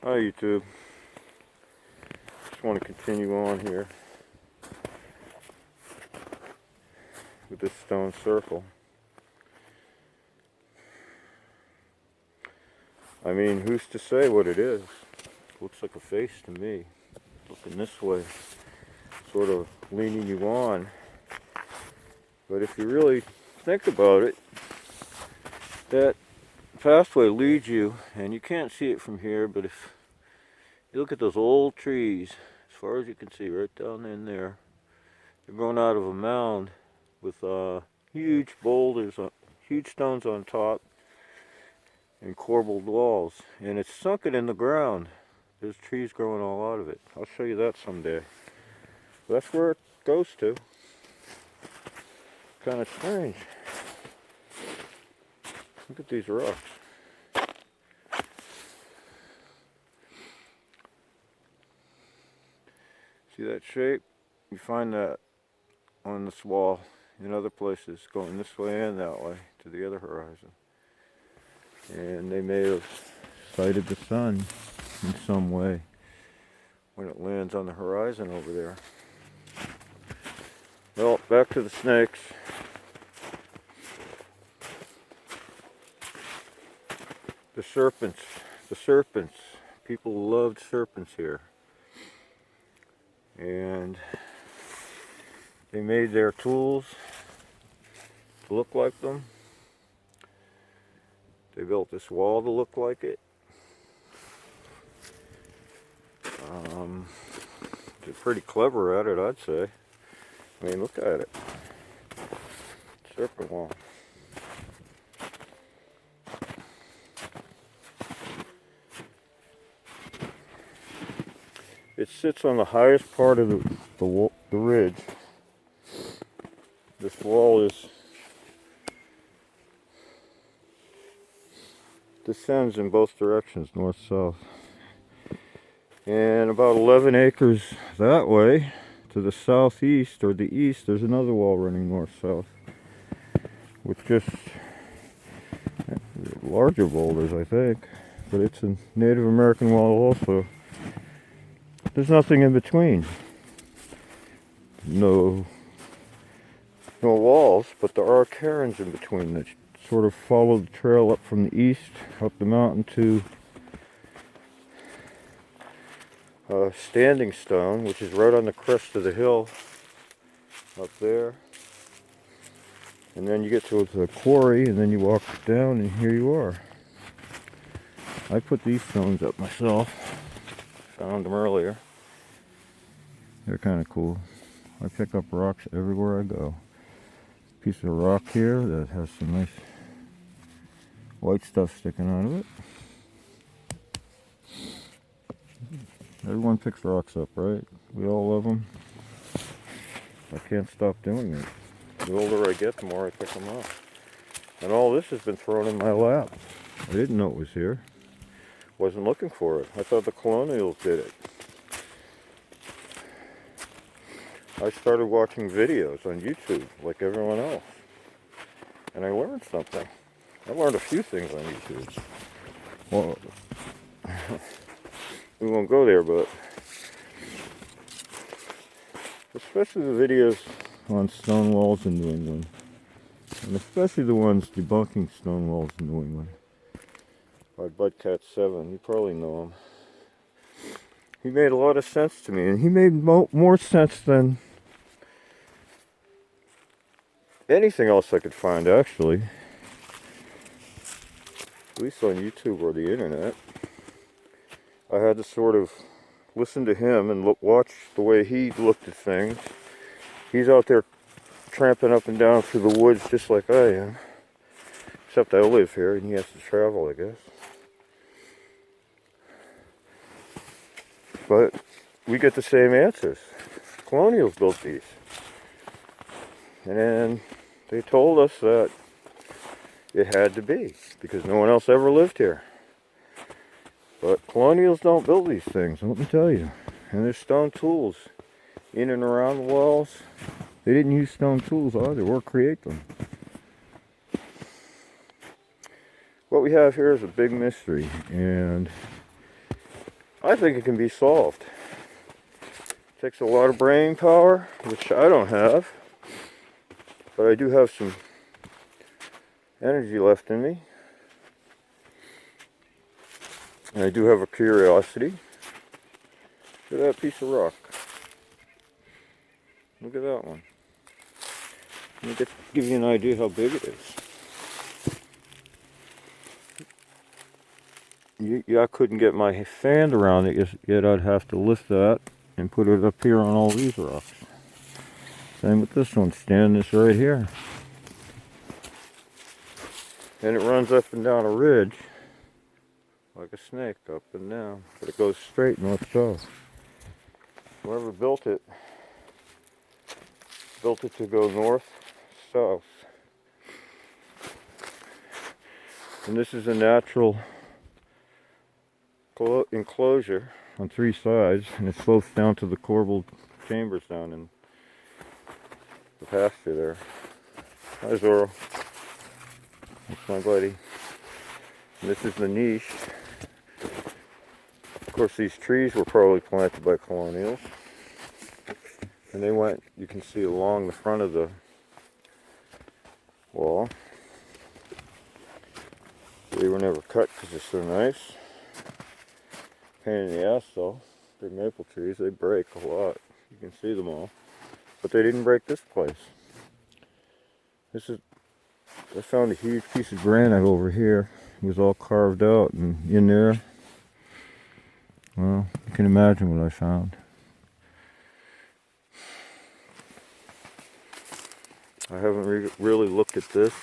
Hi YouTube. Just want to continue on here with this stone circle. I mean, who's to say what it is? Looks like a face to me. Looking this way, sort of leaning you on. But if you really think about it, that pathway leads you, and you can't see it from here, but if you look at those old trees, as far as you can see, right down in there, they're growing out of a mound with huge boulders, huge stones on top, and corbled walls. And it's sunken in the ground. There's trees growing all out of it. I'll show you that someday. That's where it goes to. Kind of strange. Look at these rocks. See that shape? You find that on this wall in other places, going this way and that way to the other horizon. And they may have sighted the sun in some way when it lands on the horizon over there. Well, back to the snakes. The serpents. People loved serpents here. And they made their tools to look like them. They built this wall to look like it. They're pretty clever at it, I'd say. I mean, look at it. Serpent wall. It sits on the highest part of the ridge. This wall descends in both directions, north-south. And about 11 acres that way, to the southeast or the east, there's another wall running north-south with just larger boulders, I think. But it's a Native American wall also. There's nothing in between. No walls, but there are carines in between that sort of follow the trail up from the east, up the mountain to Standing Stone, which is right on the crest of the hill up there. And then you get to the quarry, and then you walk down, and here you are. I put these stones up myself. Found them earlier. They're kind of cool. I pick up rocks everywhere I go. Piece of rock here that has some nice white stuff sticking out of it. Everyone picks rocks up, right? We all love them. I can't stop doing it. The older I get, the more I pick them up. And all this has been thrown in my lap. I didn't know it was here. Wasn't looking for it. I thought the colonials did it. I started watching videos on YouTube like everyone else. And I learned something. I learned a few things on YouTube. Well, we won't go there, but especially the videos on stone walls in New England. And especially the ones debunking stone walls in New England. By Budcat7, you probably know him. He made a lot of sense to me, and he made more sense than anything else I could find, actually. At least on YouTube or the internet. I had to sort of listen to him and watch the way he looked at things. He's out there tramping up and down through the woods just like I am. Except I live here and he has to travel, I guess. But we get the same answers. Colonials built these. And they told us that it had to be, because no one else ever lived here. But colonials don't build these things, let me tell you. And there's stone tools in and around the walls. They didn't use stone tools either, or create them. What we have here is a big mystery, and I think it can be solved. It takes a lot of brain power, which I don't have, but I do have some energy left in me. And I do have a curiosity. Look at that piece of rock. Look at that one. Let me give you an idea how big it is. I couldn't get my hand around it, yet I'd have to lift that and put it up here on all these rocks. Same with this one, stand this right here. And it runs up and down a ridge like a snake, up and down, but it goes straight north-south. Whoever built it to go north-south. And this is a natural enclosure on 3 sides, and it slopes down to the corbled chambers down in the pasture there. Hi Zorro. That's my buddy. And this is the niche. Of course, these trees were probably planted by colonials. And they went, you can see along the front of the wall. They were never cut because they're so nice. Pain in the ass though. Big maple trees, they break a lot. You can see them all. But they didn't break this place. I found a huge piece of granite over here. It was all carved out, and in there, well, you can imagine what I found. I haven't really looked at this.